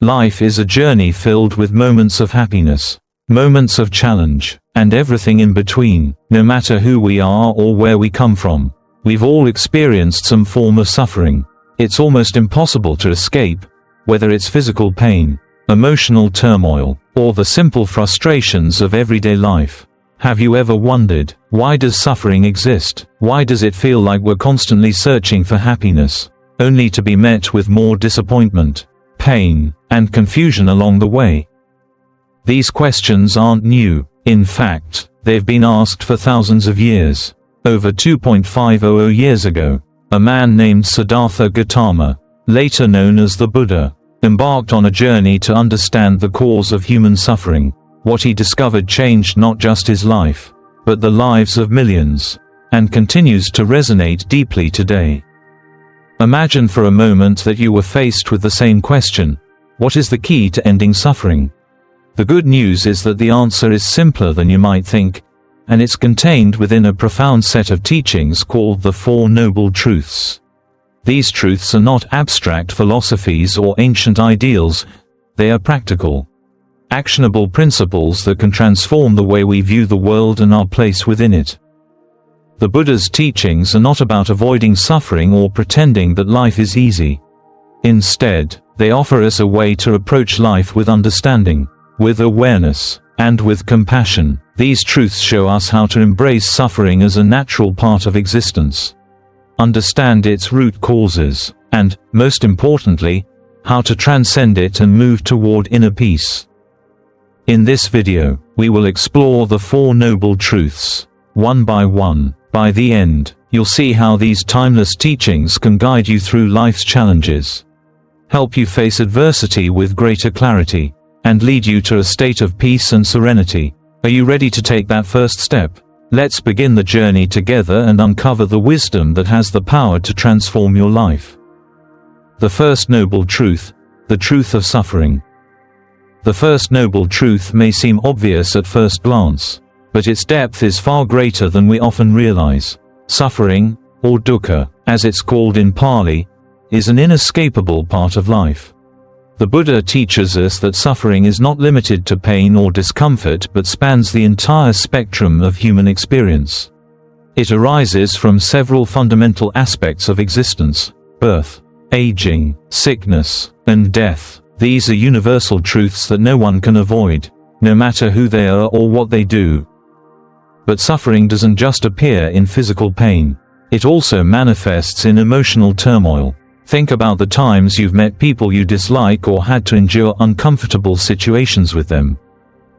Life is a journey filled with moments of happiness, moments of challenge, and everything in between. No matter who we are or where we come from, we've all experienced some form of suffering. It's almost impossible to escape, whether it's physical pain, emotional turmoil, or the simple frustrations of everyday life. Have you ever wondered, why does suffering exist? Why does it feel like we're constantly searching for happiness, only to be met with more disappointment, pain, and confusion along the way? These questions aren't new. In fact, they've been asked for thousands of years. Over 2.500 years ago, a man named Siddhartha Gautama, later known as the Buddha, embarked on a journey to understand the cause of human suffering. What he discovered changed not just his life, but the lives of millions, and continues to resonate deeply today. Imagine for a moment that you were faced with the same question: what is the key to ending suffering? The good news is that the answer is simpler than you might think, and it's contained within a profound set of teachings called the Four Noble Truths. These truths are not abstract philosophies or ancient ideals, they are practical, actionable principles that can transform the way we view the world and our place within it. The Buddha's teachings are not about avoiding suffering or pretending that life is easy. Instead, they offer us a way to approach life with understanding, with awareness, and with compassion. These truths show us how to embrace suffering as a natural part of existence, understand its root causes, and, most importantly, how to transcend it and move toward inner peace. In this video, we will explore the Four Noble Truths, one by one. By the end, you'll see how these timeless teachings can guide you through life's challenges, help you face adversity with greater clarity, and lead you to a state of peace and serenity. Are you ready to take that first step? Let's begin the journey together and uncover the wisdom that has the power to transform your life. The first noble truth, the truth of suffering. The first noble truth may seem obvious at first glance, but its depth is far greater than we often realize. Suffering, or dukkha, as it's called in Pali, is an inescapable part of life. The Buddha teaches us that suffering is not limited to pain or discomfort but spans the entire spectrum of human experience. It arises from several fundamental aspects of existence: birth, aging, sickness, and death. These are universal truths that no one can avoid, no matter who they are or what they do. But suffering doesn't just appear in physical pain. It also manifests in emotional turmoil. Think about the times you've met people you dislike or had to endure uncomfortable situations with them.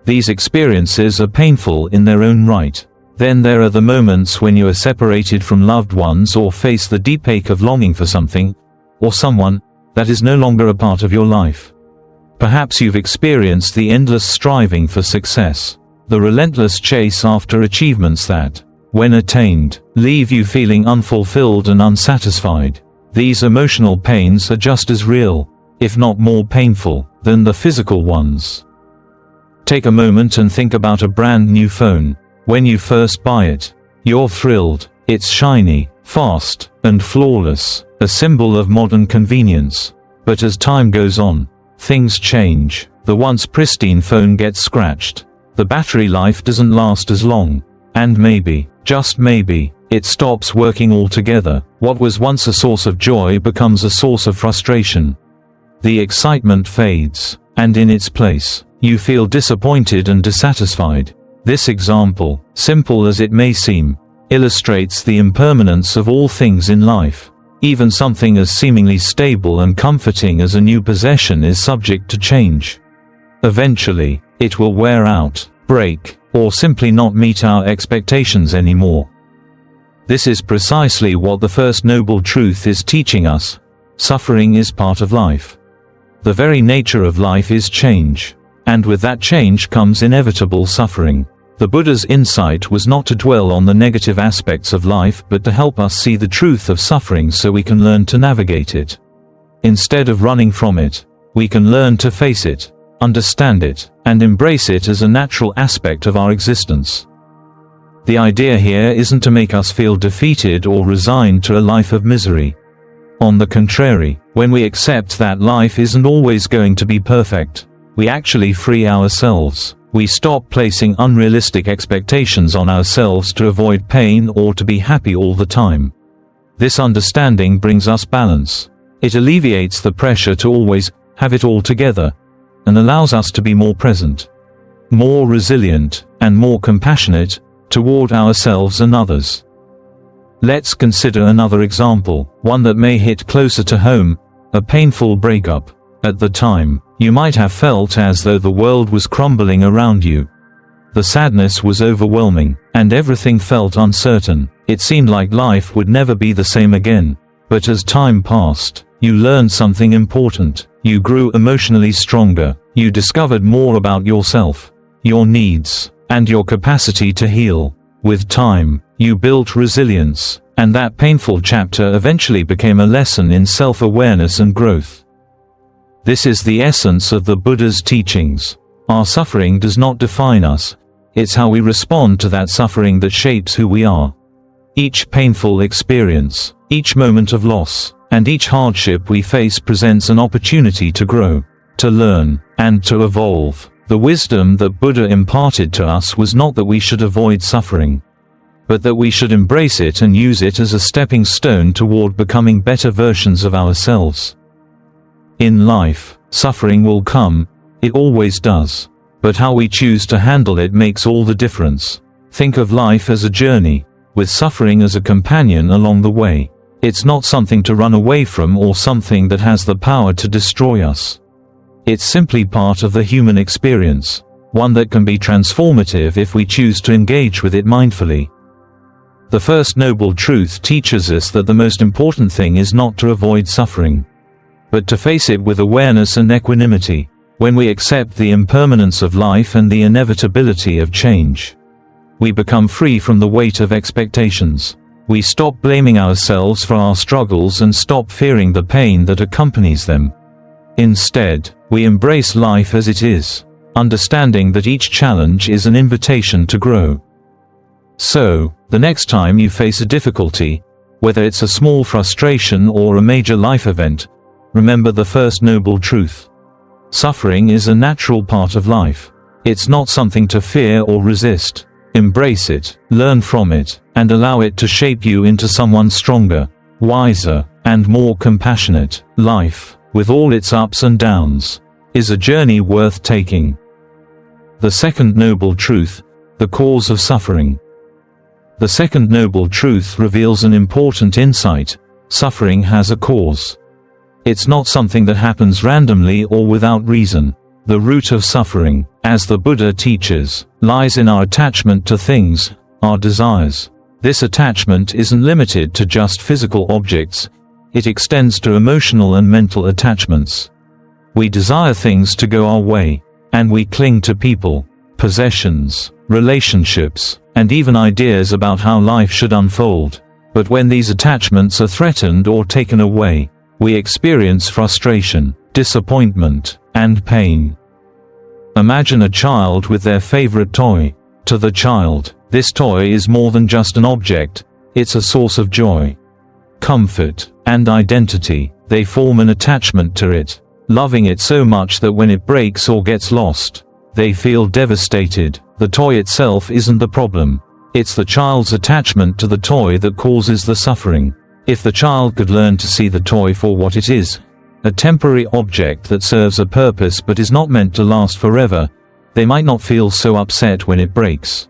These experiences are painful in their own right. Then there are the moments when you are separated from loved ones or face the deep ache of longing for something, or someone, that is no longer a part of your life. Perhaps you've experienced the endless striving for success, the relentless chase after achievements that, when attained, leave you feeling unfulfilled and unsatisfied. These emotional pains are just as real, if not more painful, than the physical ones. Take a moment and think about a brand new phone. When you first buy it, you're thrilled. It's shiny, fast, and flawless, a symbol of modern convenience. But as time goes on, things change. The once pristine phone gets scratched. The battery life doesn't last as long. And maybe, just maybe, it stops working altogether. What was once a source of joy becomes a source of frustration. The excitement fades, and in its place, you feel disappointed and dissatisfied. This example, simple as it may seem, illustrates the impermanence of all things in life. Even something as seemingly stable and comforting as a new possession is subject to change. Eventually, it will wear out, break, or simply not meet our expectations anymore. This is precisely what the first noble truth is teaching us. Suffering is part of life. The very nature of life is change, and with that change comes inevitable suffering. The Buddha's insight was not to dwell on the negative aspects of life but to help us see the truth of suffering so we can learn to navigate it. Instead of running from it, we can learn to face it, understand it, and embrace it as a natural aspect of our existence. The idea here isn't to make us feel defeated or resigned to a life of misery. On the contrary, when we accept that life isn't always going to be perfect, we actually free ourselves. We stop placing unrealistic expectations on ourselves to avoid pain or to be happy all the time. This understanding brings us balance. It alleviates the pressure to always have it all together, and allows us to be more present, more resilient, and more compassionate toward ourselves and others. Let's consider another example, one that may hit closer to home: a painful breakup. At the time, you might have felt as though the world was crumbling around you. The sadness was overwhelming, and everything felt uncertain. It seemed like life would never be the same again. But as time passed, you learned something important. You grew emotionally stronger. You discovered more about yourself, your needs, and your capacity to heal. With time, you built resilience, and that painful chapter eventually became a lesson in self-awareness and growth. This is the essence of the Buddha's teachings. Our suffering does not define us. It's how we respond to that suffering that shapes who we are. Each painful experience, each moment of loss, and each hardship we face presents an opportunity to grow, to learn, and to evolve. The wisdom that Buddha imparted to us was not that we should avoid suffering, but that we should embrace it and use it as a stepping stone toward becoming better versions of ourselves. In life, suffering will come, it always does. But how we choose to handle it makes all the difference. Think of life as a journey, with suffering as a companion along the way. It's not something to run away from or something that has the power to destroy us. It's simply part of the human experience, one that can be transformative if we choose to engage with it mindfully. The First Noble Truth teaches us that the most important thing is not to avoid suffering, but to face it with awareness and equanimity. When we accept the impermanence of life and the inevitability of change, we become free from the weight of expectations. We stop blaming ourselves for our struggles and stop fearing the pain that accompanies them. Instead, we embrace life as it is, understanding that each challenge is an invitation to grow. So, the next time you face a difficulty, whether it's a small frustration or a major life event, remember the First Noble Truth. Suffering is a natural part of life. It's not something to fear or resist. Embrace it, learn from it, and allow it to shape you into someone stronger, wiser, and more compassionate. Life, with all its ups and downs, is a journey worth taking. The Second Noble Truth, the cause of suffering. The Second Noble Truth reveals an important insight: suffering has a cause. It's not something that happens randomly or without reason. The root of suffering, as the Buddha teaches, lies in our attachment to things, our desires. This attachment isn't limited to just physical objects, it extends to emotional and mental attachments. We desire things to go our way, and we cling to people, possessions, relationships, and even ideas about how life should unfold. But when these attachments are threatened or taken away, we experience frustration, disappointment, and pain. Imagine a child with their favorite toy. To the child, this toy is more than just an object, it's a source of joy, comfort, and identity. They form an attachment to it, loving it so much that when it breaks or gets lost, they feel devastated. The toy itself isn't the problem. It's the child's attachment to the toy that causes the suffering. If the child could learn to see the toy for what it is, a temporary object that serves a purpose but is not meant to last forever, they might not feel so upset when it breaks.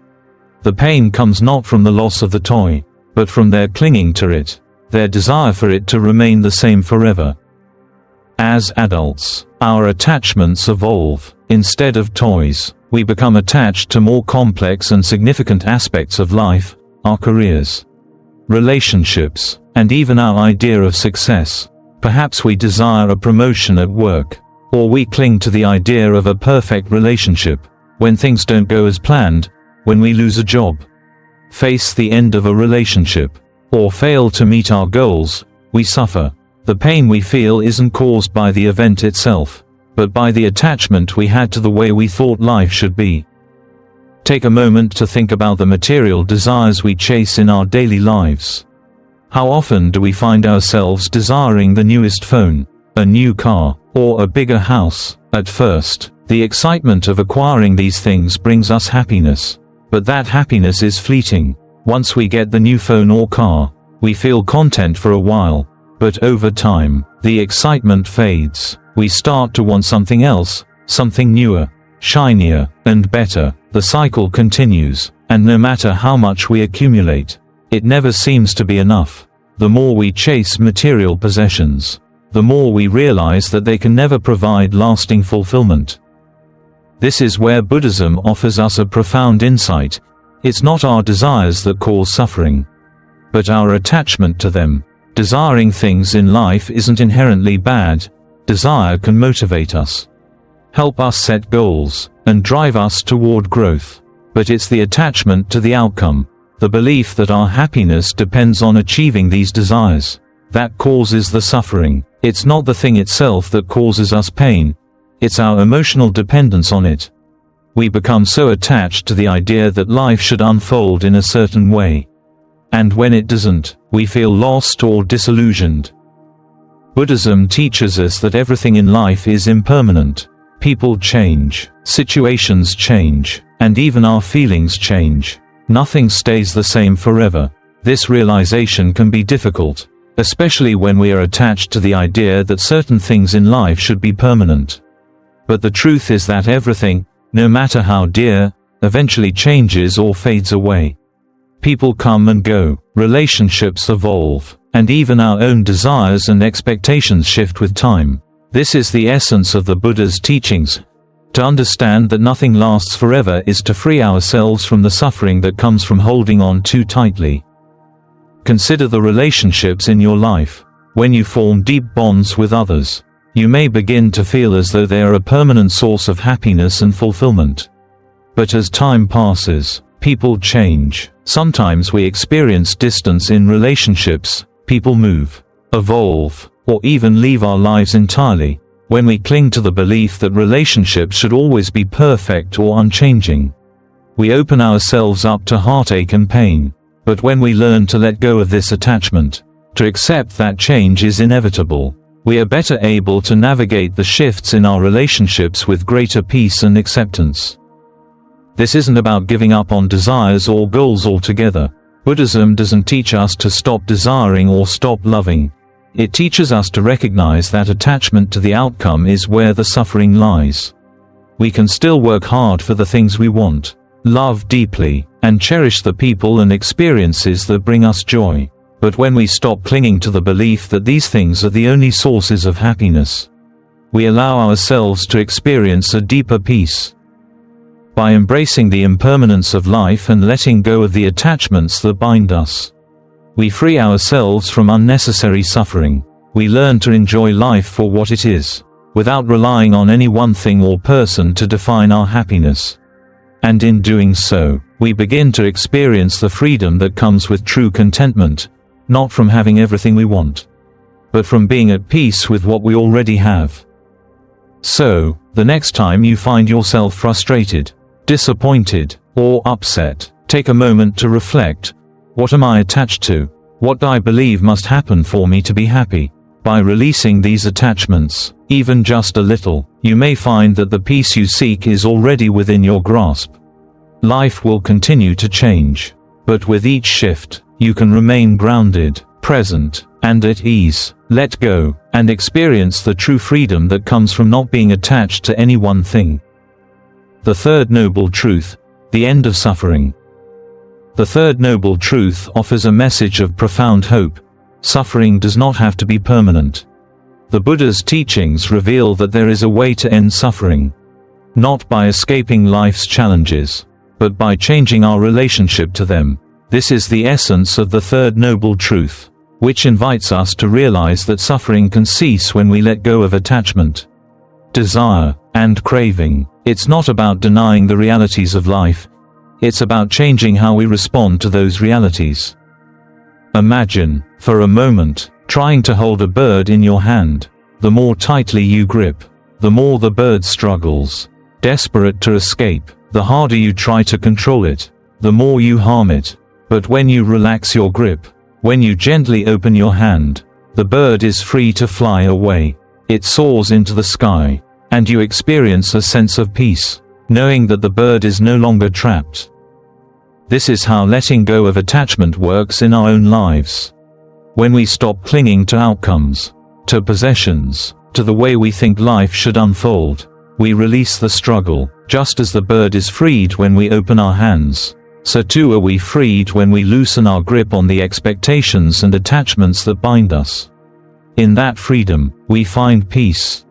The pain comes not from the loss of the toy, but from their clinging to it, their desire for it to remain the same forever. As adults, our attachments evolve. Instead of toys, we become attached to more complex and significant aspects of life, our careers, relationships, and even our idea of success. Perhaps we desire a promotion at work, or we cling to the idea of a perfect relationship. When things don't go as planned, when we lose a job, face the end of a relationship, or fail to meet our goals, we suffer. The pain we feel isn't caused by the event itself, but by the attachment we had to the way we thought life should be. Take a moment to think about the material desires we chase in our daily lives. How often do we find ourselves desiring the newest phone, a new car, or a bigger house? At first, the excitement of acquiring these things brings us happiness. But that happiness is fleeting. Once we get the new phone or car, we feel content for a while. But over time, the excitement fades. We start to want something else, something newer, shinier, and better. The cycle continues, and no matter how much we accumulate, it never seems to be enough. The more we chase material possessions, the more we realize that they can never provide lasting fulfillment. This is where Buddhism offers us a profound insight. It's not our desires that cause suffering, but our attachment to them. Desiring things in life isn't inherently bad. Desire can motivate us, help us set goals, and drive us toward growth. But it's the attachment to the outcome, the belief that our happiness depends on achieving these desires, that causes the suffering. It's not the thing itself that causes us pain, it's our emotional dependence on it. We become so attached to the idea that life should unfold in a certain way. And when it doesn't, we feel lost or disillusioned. Buddhism teaches us that everything in life is impermanent. People change, situations change, and even our feelings change. Nothing stays the same forever. This realization can be difficult, especially when we are attached to the idea that certain things in life should be permanent. But the truth is that everything, no matter how dear, eventually changes or fades away. People come and go, relationships evolve, and even our own desires and expectations shift with time. This is the essence of the Buddha's teachings. To understand that nothing lasts forever is to free ourselves from the suffering that comes from holding on too tightly. Consider the relationships in your life. When you form deep bonds with others, you may begin to feel as though they are a permanent source of happiness and fulfillment. But as time passes, people change. Sometimes we experience distance in relationships, people move, evolve, or even leave our lives entirely. When we cling to the belief that relationships should always be perfect or unchanging, we open ourselves up to heartache and pain. But when we learn to let go of this attachment, to accept that change is inevitable, we are better able to navigate the shifts in our relationships with greater peace and acceptance. This isn't about giving up on desires or goals altogether. Buddhism doesn't teach us to stop desiring or stop loving. It teaches us to recognize that attachment to the outcome is where the suffering lies. We can still work hard for the things we want, love deeply, and cherish the people and experiences that bring us joy. But when we stop clinging to the belief that these things are the only sources of happiness, we allow ourselves to experience a deeper peace. By embracing the impermanence of life and letting go of the attachments that bind us, we free ourselves from unnecessary suffering. We learn to enjoy life for what it is, without relying on any one thing or person to define our happiness. And in doing so, we begin to experience the freedom that comes with true contentment, not from having everything we want, but from being at peace with what we already have. So, the next time you find yourself frustrated, disappointed, or upset, take a moment to reflect. What am I attached to? What do I believe must happen for me to be happy? By releasing these attachments, even just a little, you may find that the peace you seek is already within your grasp. Life will continue to change, but with each shift, you can remain grounded, present, and at ease. Let go, and experience the true freedom that comes from not being attached to any one thing. The third noble truth, the end of suffering. The third noble truth offers a message of profound hope. Suffering does not have to be permanent. The Buddha's teachings reveal that there is a way to end suffering, not by escaping life's challenges, but by changing our relationship to them. This is the essence of the third noble truth, which invites us to realize that suffering can cease when we let go of attachment, desire, and craving. It's not about denying the realities of life. It's about changing how we respond to those realities. Imagine, for a moment, trying to hold a bird in your hand. The more tightly you grip, the more the bird struggles, desperate to escape. The harder you try to control it, the more you harm it. But when you relax your grip, When you gently open your hand, the bird is free to fly away. It soars into the sky, and you experience a sense of peace, knowing that the bird is no longer trapped. This is how letting go of attachment works in our own lives. When we stop clinging to outcomes, to possessions, to the way we think life should unfold, we release the struggle. Just as the bird is freed when we open our hands, so too are we freed when we loosen our grip on the expectations and attachments that bind us. In that freedom, we find peace.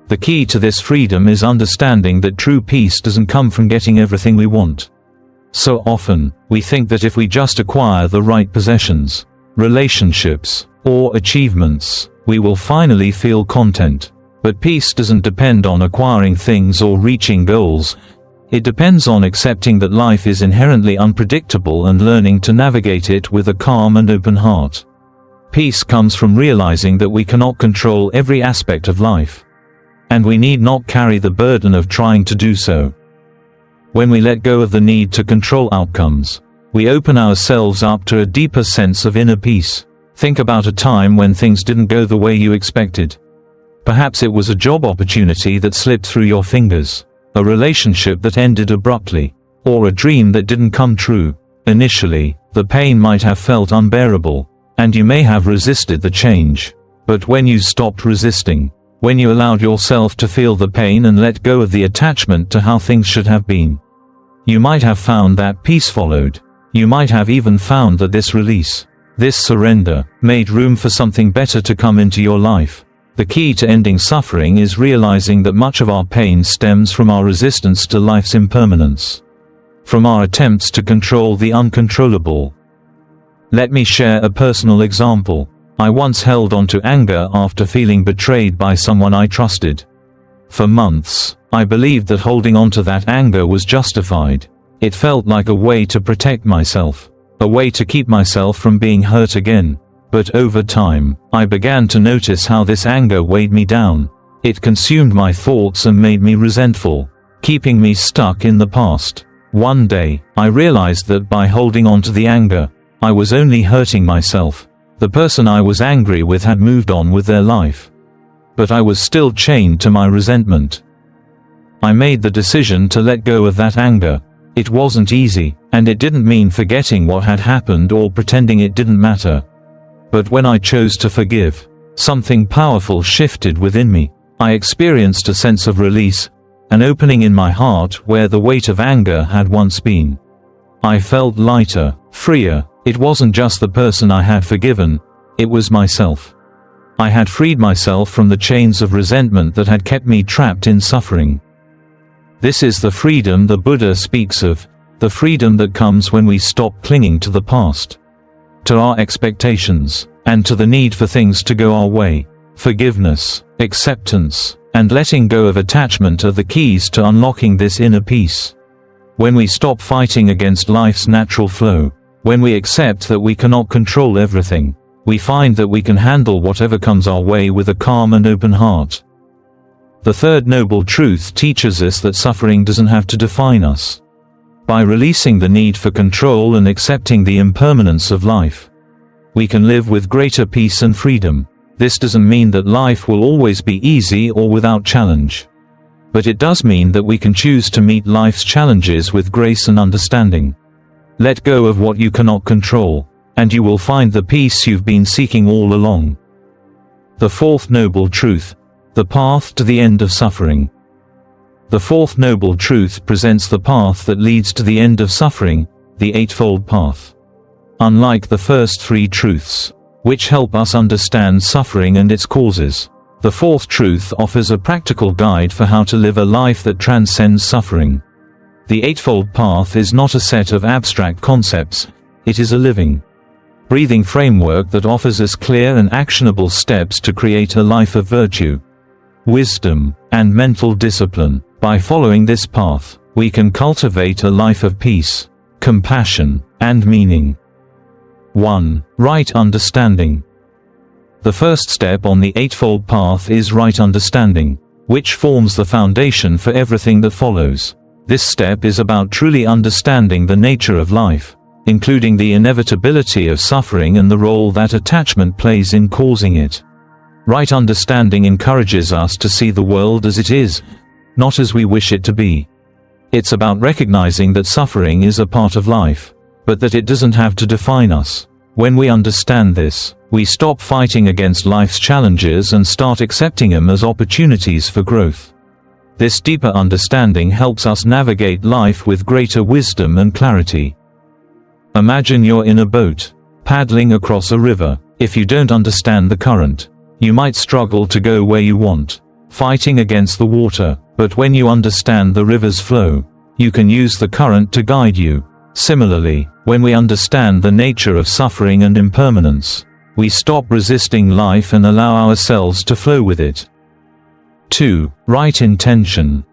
The key to this freedom is understanding that true peace doesn't come from getting everything we want. So often, we think that if we just acquire the right possessions, relationships, or achievements, we will finally feel content. But peace doesn't depend on acquiring things or reaching goals. It depends on accepting that life is inherently unpredictable and learning to navigate it with a calm and open heart. Peace comes from realizing that we cannot control every aspect of life, and we need not carry the burden of trying to do so. When we let go of the need to control outcomes, we open ourselves up to a deeper sense of inner peace. Think about a time when things didn't go the way you expected. Perhaps it was a job opportunity that slipped through your fingers, a relationship that ended abruptly, or a dream that didn't come true. Initially, the pain might have felt unbearable, and you may have resisted the change. But when you stopped resisting, when you allowed yourself to feel the pain and let go of the attachment to how things should have been, you might have found that peace followed. You might have even found that this release, this surrender, made room for something better to come into your life. The key to ending suffering is realizing that much of our pain stems from our resistance to life's impermanence, from our attempts to control the uncontrollable. Let me share a personal example. I once held on to anger after feeling betrayed by someone I trusted. For months, I believed that holding on to that anger was justified. It felt like a way to protect myself, a way to keep myself from being hurt again. But over time, I began to notice how this anger weighed me down. It consumed my thoughts and made me resentful, keeping me stuck in the past. One day, I realized that by holding on to the anger, I was only hurting myself. The person I was angry with had moved on with their life, but I was still chained to my resentment. I made the decision to let go of that anger. It wasn't easy, and it didn't mean forgetting what had happened or pretending it didn't matter. But when I chose to forgive, something powerful shifted within me. I experienced a sense of release, an opening in my heart where the weight of anger had once been. I felt lighter, freer. It wasn't just the person I had forgiven, it was myself. I had freed myself from the chains of resentment that had kept me trapped in suffering. This is the freedom the Buddha speaks of, the freedom that comes when we stop clinging to the past, to our expectations, and to the need for things to go our way. Forgiveness, acceptance, and letting go of attachment are the keys to unlocking this inner peace. When we stop fighting against life's natural flow, when we accept that we cannot control everything, we find that we can handle whatever comes our way with a calm and open heart. The third noble truth teaches us that suffering doesn't have to define us. By releasing the need for control and accepting the impermanence of life, we can live with greater peace and freedom. This doesn't mean that life will always be easy or without challenge. But it does mean that we can choose to meet life's challenges with grace and understanding. Let go of what you cannot control, and you will find the peace you've been seeking all along. The fourth noble truth, the path to the end of suffering. The fourth noble truth presents the path that leads to the end of suffering, the Eightfold Path. Unlike the first three truths, which help us understand suffering and its causes, the fourth truth offers a practical guide for how to live a life that transcends suffering. The Eightfold Path is not a set of abstract concepts, it is a living, breathing framework that offers us clear and actionable steps to create a life of virtue, wisdom, and mental discipline. By following this path, we can cultivate a life of peace, compassion, and meaning. 1. Right understanding. The first step on the Eightfold Path is right understanding, which forms the foundation for everything that follows. This step is about truly understanding the nature of life, including the inevitability of suffering and the role that attachment plays in causing it. Right understanding encourages us to see the world as it is, not as we wish it to be. It's about recognizing that suffering is a part of life, but that it doesn't have to define us. When we understand this, we stop fighting against life's challenges and start accepting them as opportunities for growth. This deeper understanding helps us navigate life with greater wisdom and clarity. Imagine you're in a boat, paddling across a river. If you don't understand the current, you might struggle to go where you want, fighting against the water. But when you understand the river's flow, you can use the current to guide you. Similarly, when we understand the nature of suffering and impermanence, we stop resisting life and allow ourselves to flow with it. 2. Right intention.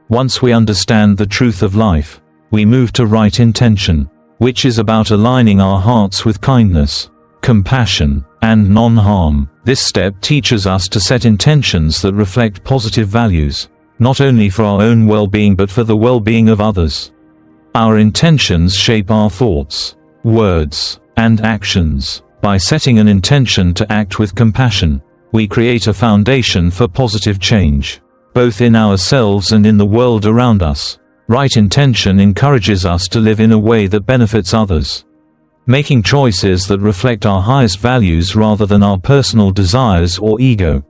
Once we understand the truth of life, we move to right intention, which is about aligning our hearts with kindness, compassion, and non-harm. This step teaches us to set intentions that reflect positive values, not only for our own well-being but for the well-being of others. Our intentions shape our thoughts, words, and actions. By setting an intention to act with compassion, we create a foundation for positive change, both in ourselves and in the world around us. Right intention encourages us to live in a way that benefits others, making choices that reflect our highest values rather than our personal desires or ego.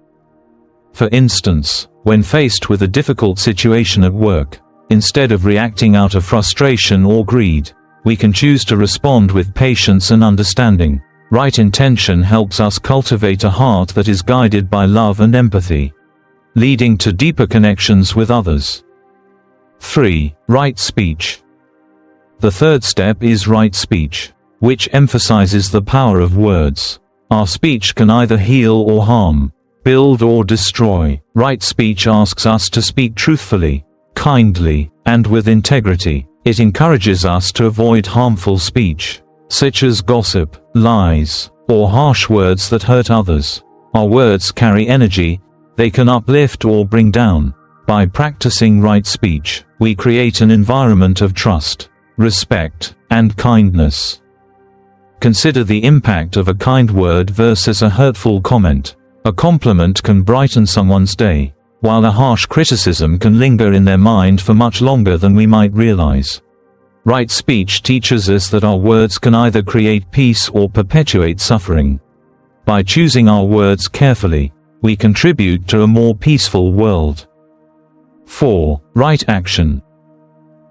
For instance, when faced with a difficult situation at work, instead of reacting out of frustration or greed, we can choose to respond with patience and understanding. Right intention helps us cultivate a heart that is guided by love and empathy, leading to deeper connections with others. 3. Right speech. The third step is right speech, which emphasizes the power of words. Our speech can either heal or harm, build or destroy. Right speech asks us to speak truthfully, kindly, and with integrity. It encourages us to avoid harmful speech, such as gossip, lies, or harsh words that hurt others. Our words carry energy; they can uplift or bring down. By practicing right speech, we create an environment of trust, respect, and kindness. Consider the impact of a kind word versus a hurtful comment. A compliment can brighten someone's day, while a harsh criticism can linger in their mind for much longer than we might realize. Right speech teaches us that our words can either create peace or perpetuate suffering. By choosing our words carefully, we contribute to a more peaceful world. 4. Right action.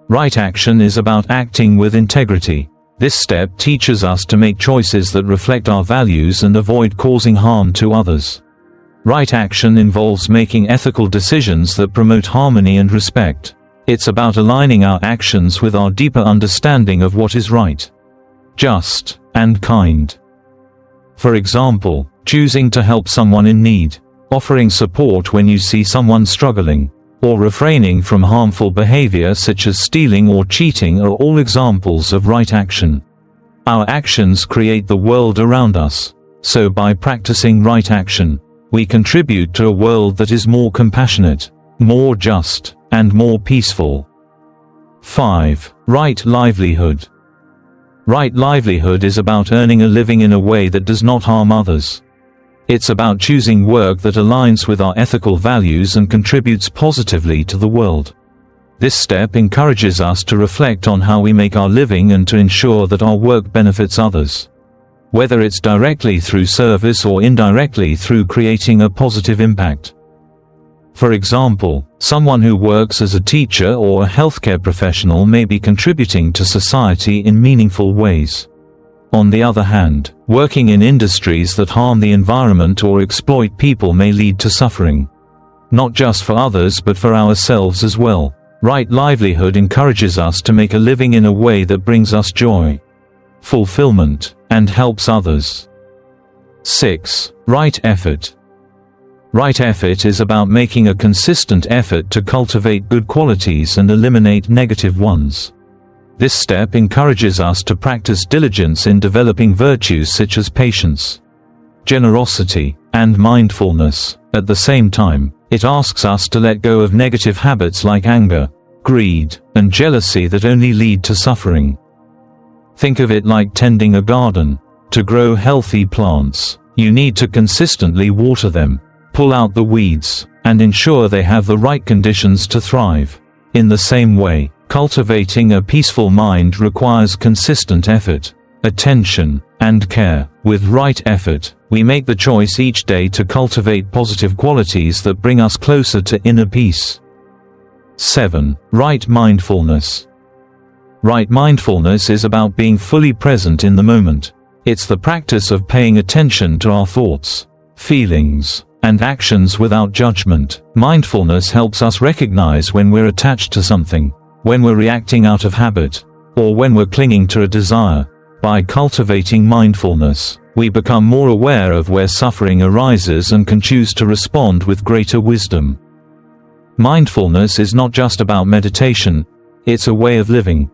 Right action is about acting with integrity. This step teaches us to make choices that reflect our values and avoid causing harm to others. Right action involves making ethical decisions that promote harmony and respect. It's about aligning our actions with our deeper understanding of what is right, just, and kind. For example, choosing to help someone in need, offering support when you see someone struggling, or refraining from harmful behavior such as stealing or cheating are all examples of right action. Our actions create the world around us, so by practicing right action, we contribute to a world that is more compassionate, more just, and more peaceful. 5. Right livelihood. Right livelihood is about earning a living in a way that does not harm others. It's about choosing work that aligns with our ethical values and contributes positively to the world. This step encourages us to reflect on how we make our living and to ensure that our work benefits others, whether it's directly through service or indirectly through creating a positive impact. For example, someone who works as a teacher or a healthcare professional may be contributing to society in meaningful ways. On the other hand, working in industries that harm the environment or exploit people may lead to suffering, not just for others but for ourselves as well. Right livelihood encourages us to make a living in a way that brings us joy, fulfillment, and helps others. 6. Right effort. Right effort is about making a consistent effort to cultivate good qualities and eliminate negative ones. This step encourages us to practice diligence in developing virtues such as patience, generosity, and mindfulness. At the same time, it asks us to let go of negative habits like anger, greed, and jealousy that only lead to suffering. Think of it like tending a garden. To grow healthy plants, you need to consistently water them, pull out the weeds, and ensure they have the right conditions to thrive. In the same way, cultivating a peaceful mind requires consistent effort, attention, and care. With right effort, we make the choice each day to cultivate positive qualities that bring us closer to inner peace. 7. Right mindfulness. Right mindfulness is about being fully present in the moment. It's the practice of paying attention to our thoughts, feelings, and actions without judgment. Mindfulness helps us recognize when we're attached to something, when we're reacting out of habit, or when we're clinging to a desire. By cultivating mindfulness, we become more aware of where suffering arises and can choose to respond with greater wisdom. Mindfulness is not just about meditation, it's a way of living.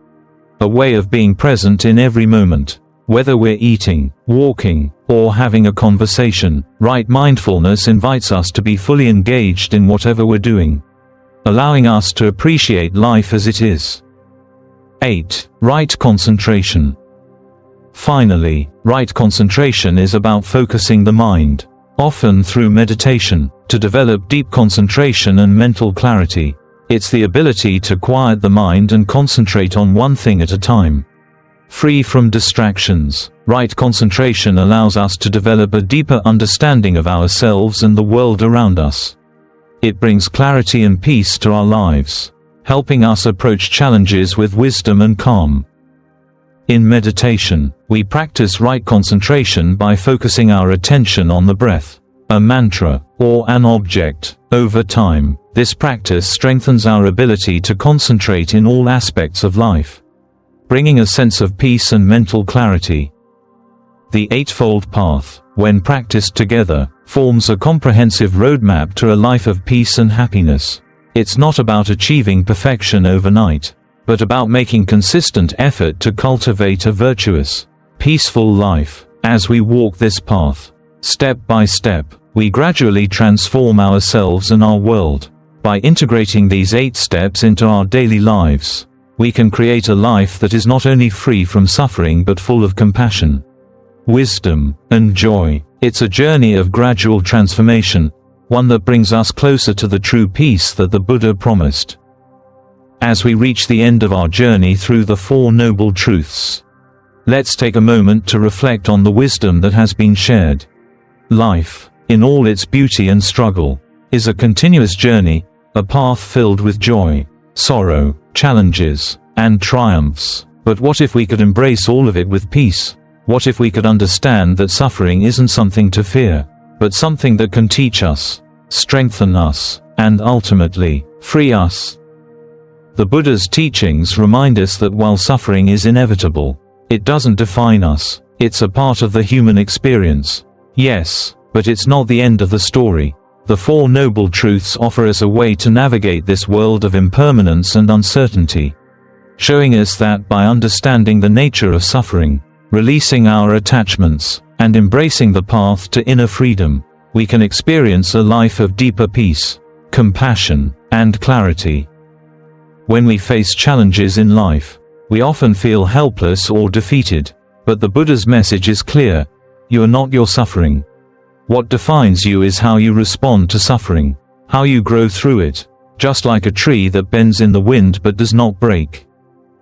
A way of being present in every moment. Whether we're eating, walking, or having a conversation, right mindfulness invites us to be fully engaged in whatever we're doing, allowing us to appreciate life as it is. 8. Right concentration. Finally, right concentration is about focusing the mind, often through meditation, to develop deep concentration and mental clarity. It's the ability to quiet the mind and concentrate on one thing at a time. Free from distractions, right concentration allows us to develop a deeper understanding of ourselves and the world around us. It brings clarity and peace to our lives, helping us approach challenges with wisdom and calm. In meditation, we practice right concentration by focusing our attention on the breath, a mantra, or an object. Over time, this practice strengthens our ability to concentrate in all aspects of life, bringing a sense of peace and mental clarity. The Eightfold Path, when practiced together, forms a comprehensive roadmap to a life of peace and happiness. It's not about achieving perfection overnight, but about making consistent effort to cultivate a virtuous, peaceful life. As we walk this path, step by step, we gradually transform ourselves and our world. By integrating these 8 steps into our daily lives, we can create a life that is not only free from suffering but full of compassion, wisdom, and joy. It's a journey of gradual transformation, one that brings us closer to the true peace that the Buddha promised. As we reach the end of our journey through the Four Noble Truths, let's take a moment to reflect on the wisdom that has been shared. Life, in all its beauty and struggle, is a continuous journey, a path filled with joy, sorrow, challenges, and triumphs. But what if we could embrace all of it with peace? What if we could understand that suffering isn't something to fear, but something that can teach us, strengthen us, and ultimately, free us? The Buddha's teachings remind us that while suffering is inevitable, it doesn't define us. It's a part of the human experience. Yes, but it's not the end of the story. The Four Noble Truths offer us a way to navigate this world of impermanence and uncertainty, showing us that by understanding the nature of suffering, releasing our attachments, and embracing the path to inner freedom, we can experience a life of deeper peace, compassion, and clarity. When we face challenges in life, we often feel helpless or defeated, but the Buddha's message is clear: you are not your suffering. What defines you is how you respond to suffering, how you grow through it, just like a tree that bends in the wind but does not break.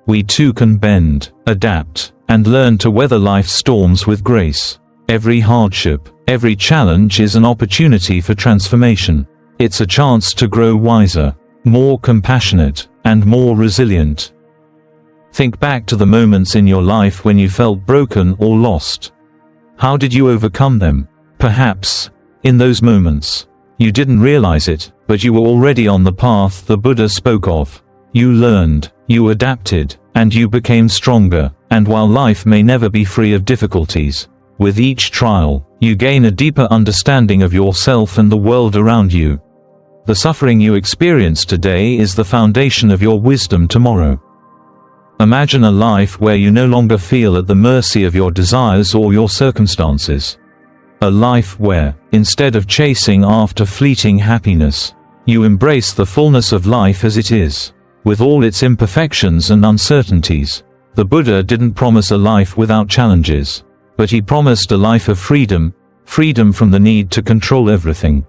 We too can bend, adapt, and learn to weather life's storms with grace. Every hardship, every challenge is an opportunity for transformation. It's a chance to grow wiser, more compassionate, and more resilient. Think back to the moments in your life when you felt broken or lost. How did you overcome them? Perhaps, in those moments, you didn't realize it, but you were already on the path the Buddha spoke of. You learned, you adapted, and you became stronger. And while life may never be free of difficulties, with each trial, you gain a deeper understanding of yourself and the world around you. The suffering you experience today is the foundation of your wisdom tomorrow. Imagine a life where you no longer feel at the mercy of your desires or your circumstances. A life where, instead of chasing after fleeting happiness, you embrace the fullness of life as it is, with all its imperfections and uncertainties. The Buddha didn't promise a life without challenges. But he promised a life of freedom, freedom from the need to control everything.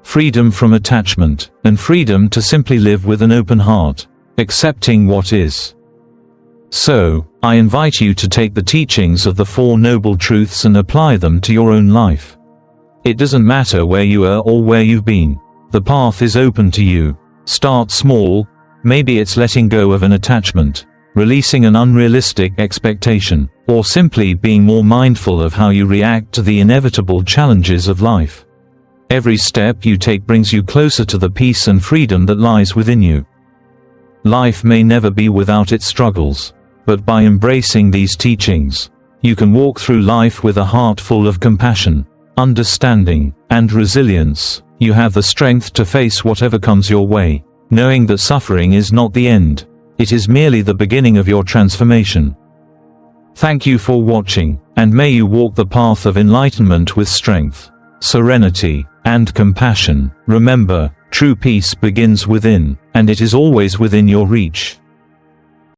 Freedom from attachment, and freedom to simply live with an open heart, accepting what is. So, I invite you to take the teachings of the Four Noble Truths and apply them to your own life. It doesn't matter where you are or where you've been. The path is open to you. Start small. Maybe it's letting go of an attachment, releasing an unrealistic expectation, or simply being more mindful of how you react to the inevitable challenges of life. Every step you take brings you closer to the peace and freedom that lies within you. Life may never be without its struggles, but by embracing these teachings, you can walk through life with a heart full of compassion, understanding, and resilience. You have the strength to face whatever comes your way, knowing that suffering is not the end. It is merely the beginning of your transformation. Thank you for watching, and may you walk the path of enlightenment with strength, serenity, and compassion. Remember, true peace begins within, and it is always within your reach.